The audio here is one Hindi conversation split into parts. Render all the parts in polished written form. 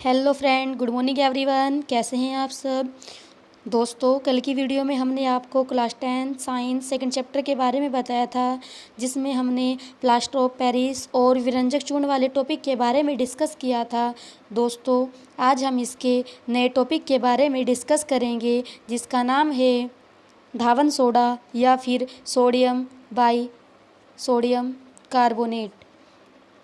Hello friend, good morning everyone. कैसे हैं आप सब दोस्तों। कल की वीडियो में हमने आपको क्लास 10 साइंस सेकंड चैप्टर के बारे में बताया था, जिसमें हमने प्लास्टर ऑफ पेरिस और विरंजक चूर्ण वाले टॉपिक के बारे में डिस्कस किया था। दोस्तों, आज हम इसके नए टॉपिक के बारे में डिस्कस करेंगे, जिसका नाम है धावन सोडा या फिर सोडियम बाई सोडियम कार्बोनेट।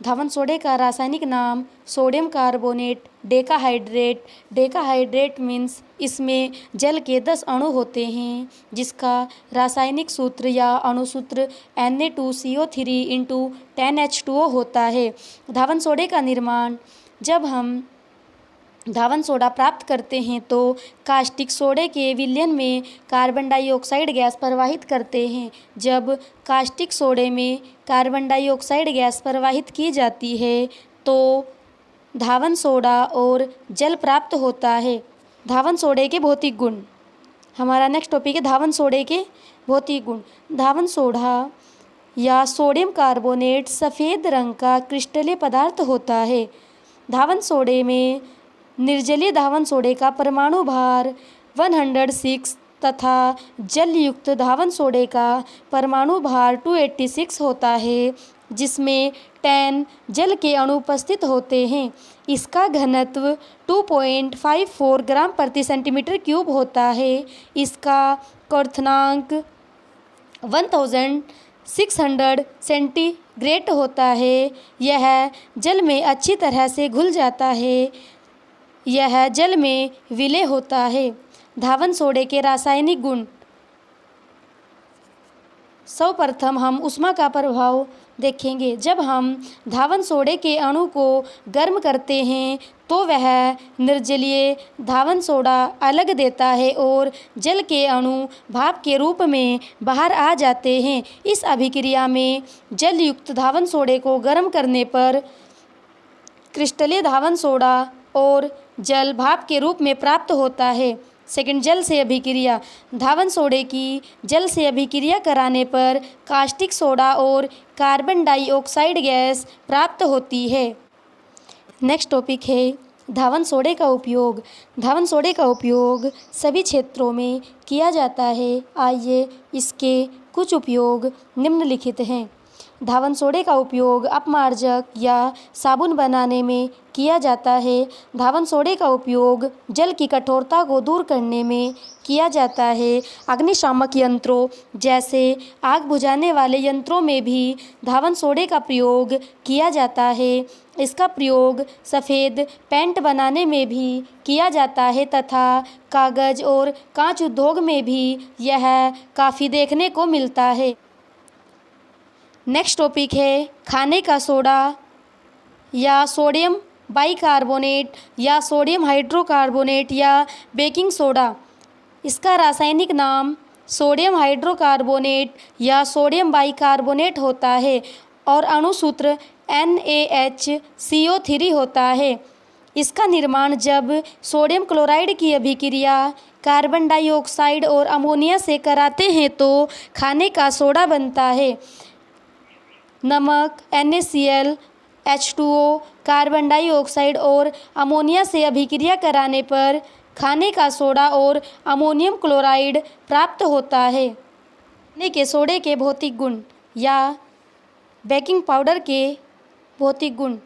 धावन सोडे का रासायनिक नाम sodium carbonate decahydrate. Decahydrate means इसमें जल के 10 अणु होते हैं, जिसका रासायनिक सूत्र या अणुसूत्र Na2CO3 इंटू 10H2O होता है। धावन सोडे का निर्माण, जब हम धावन सोडा प्राप्त करते हैं तो कास्टिक सोडे के विलयन में कार्बन डाइऑक्साइड गैस प्रवाहित करते हैं। जब कास्टिक सोडे में कार्बन डाइऑक्साइड गैस प्रवाहित की जाती है तो धावन सोडा और जल प्राप्त होता है। धावन सोडे के भौतिक गुण, हमारा नेक्स्ट टॉपिक है धावन सोडे के भौतिक गुण। धावन सोडा या सोडियम कार्बोनेट सफ़ेद रंग का क्रिस्टलीय पदार्थ होता है। धावन सोडे में निर्जलीय धावन सोडे का परमाणु भार 106 तथा जल युक्त धावन सोडे का परमाणु भार 286 होता है, जिसमें 10 जल के अणु उपस्थित होते हैं। इसका घनत्व 2.54 ग्राम प्रति सेंटीमीटर क्यूब होता है। इसका क्वथनांक 1600 सेंटीग्रेड होता है। यह जल में अच्छी तरह से घुल जाता है। यह जल में विलय होता है। धावन सोडे के रासायनिक गुण, सर्वप्रथम हम ऊष्मा का प्रभाव देखेंगे। जब हम धावन सोडे के अणु को गर्म करते हैं तो वह निर्जलीय धावन सोडा अलग देता है और जल के अणु भाप के रूप में बाहर आ जाते हैं। इस अभिक्रिया में जल युक्त धावन सोडे को गर्म करने पर क्रिस्टलीय धावन सोडा और जल भाप के रूप में प्राप्त होता है। सेकंड, जल से अभिक्रिया। धावन सोडे की जल से अभिक्रिया कराने पर कास्टिक सोडा और कार्बन डाइऑक्साइड गैस प्राप्त होती है। नेक्स्ट टॉपिक है धावन सोडे का उपयोग। धावन सोडे का उपयोग सभी क्षेत्रों में किया जाता है। आइए इसके कुछ उपयोग निम्नलिखित हैं। धावन सोडे का उपयोग अपमार्जक या साबुन बनाने में किया जाता है। धावन सोडे का उपयोग जल की कठोरता को दूर करने में किया जाता है। अग्निशामक यंत्रों जैसे आग बुझाने वाले यंत्रों में भी धावन सोडे का प्रयोग किया जाता है। इसका प्रयोग सफ़ेद पेंट बनाने में भी किया जाता है तथा कागज़ और कांच उद्योग में भी यह काफ़ी देखने को मिलता है। नेक्स्ट टॉपिक है खाने का सोडा या सोडियम बाइकार्बोनेट या सोडियम हाइड्रोकार्बोनेट या बेकिंग सोडा। इसका रासायनिक नाम सोडियम हाइड्रोकार्बोनेट या सोडियम बाइकार्बोनेट होता है और अणुसूत्र NaHCO3 होता है। इसका निर्माण जब सोडियम क्लोराइड की अभिक्रिया कार्बन डाइऑक्साइड और अमोनिया से कराते हैं तो खाने का सोडा बनता है। नमक NaCl H2O कार्बन डाइऑक्साइड और अमोनिया से अभिक्रिया कराने पर खाने का सोडा और अमोनियम क्लोराइड प्राप्त होता है। खाने के सोडे के भौतिक गुण या बेकिंग पाउडर के भौतिक गुण।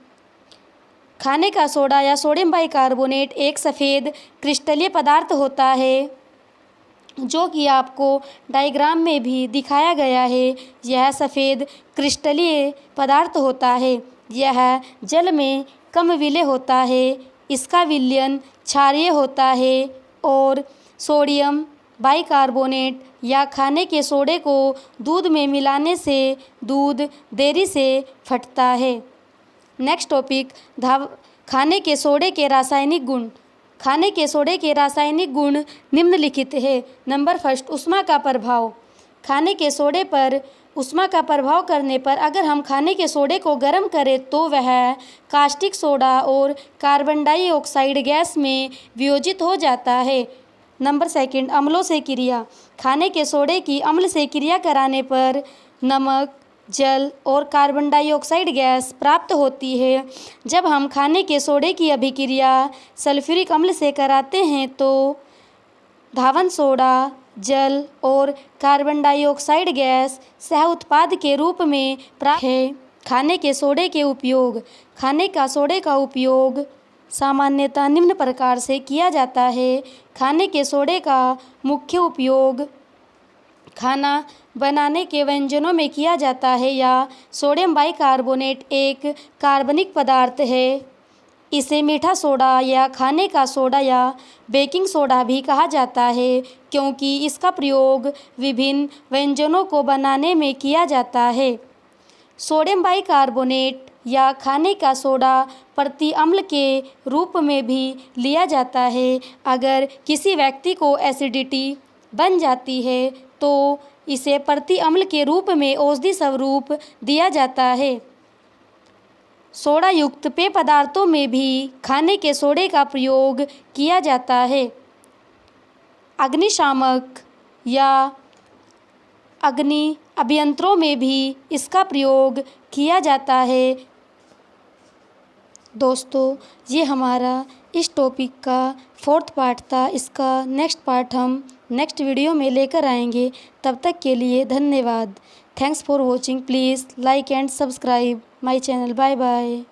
खाने का सोडा या सोडियम बाइकार्बोनेट एक सफ़ेद क्रिस्टलीय पदार्थ होता है, जो कि आपको डायग्राम में भी दिखाया गया है। यह सफ़ेद क्रिस्टलीय पदार्थ होता है। यह जल में कम विलय होता है। इसका विलयन क्षारीय होता है और सोडियम बाइकार्बोनेट या खाने के सोडे को दूध में मिलाने से दूध देरी से फटता है। नेक्स्ट टॉपिक खाने के सोडे के रासायनिक गुण। खाने के सोडे के रासायनिक गुण निम्नलिखित है। नंबर फर्स्ट, ऊष्मा का प्रभाव। खाने के सोडे पर ऊष्मा का प्रभाव करने पर अगर हम खाने के सोडे को गर्म करें तो वह कास्टिक सोडा और कार्बन डाइऑक्साइड गैस में वियोजित हो जाता है। नंबर सेकंड, अम्लों से क्रिया। खाने के सोडे की अम्ल से क्रिया कराने पर नमक, जल और कार्बन डाइऑक्साइड गैस प्राप्त होती है। जब हम खाने के सोडे की अभिक्रिया सल्फ्यूरिक अम्ल से कराते हैं तो धावन सोडा, जल और कार्बन डाइऑक्साइड गैस सह उत्पाद के रूप में प्राप्त है। खाने के सोडे के उपयोग। खाने का सोडे का उपयोग सामान्यतः निम्न प्रकार से किया जाता है। खाने के सोडे का मुख्य उपयोग खाना बनाने के व्यंजनों में किया जाता है या सोडियम बाइकार्बोनेट एक कार्बनिक पदार्थ है। इसे मीठा सोडा या खाने का सोडा या बेकिंग सोडा भी कहा जाता है क्योंकि इसका प्रयोग विभिन्न व्यंजनों को बनाने में किया जाता है। सोडियम बाइकार्बोनेट या खाने का सोडा प्रति अम्ल के रूप में भी लिया जाता है। अगर किसी व्यक्ति को एसिडिटी बन जाती है तो इसे प्रति अम्ल के रूप में औषधि स्वरूप दिया जाता है। सोडा युक्त पेय पदार्थों में भी खाने के सोडे का प्रयोग किया जाता है। अग्निशामक या अग्नि अभियंत्रों में भी इसका प्रयोग किया जाता है। दोस्तों, ये हमारा इस टॉपिक का 4th पार्ट था। इसका नेक्स्ट पार्ट हम नेक्स्ट वीडियो में लेकर आएंगे। तब तक के लिए धन्यवाद। Thanks for watching. Please like and subscribe my channel. Bye bye.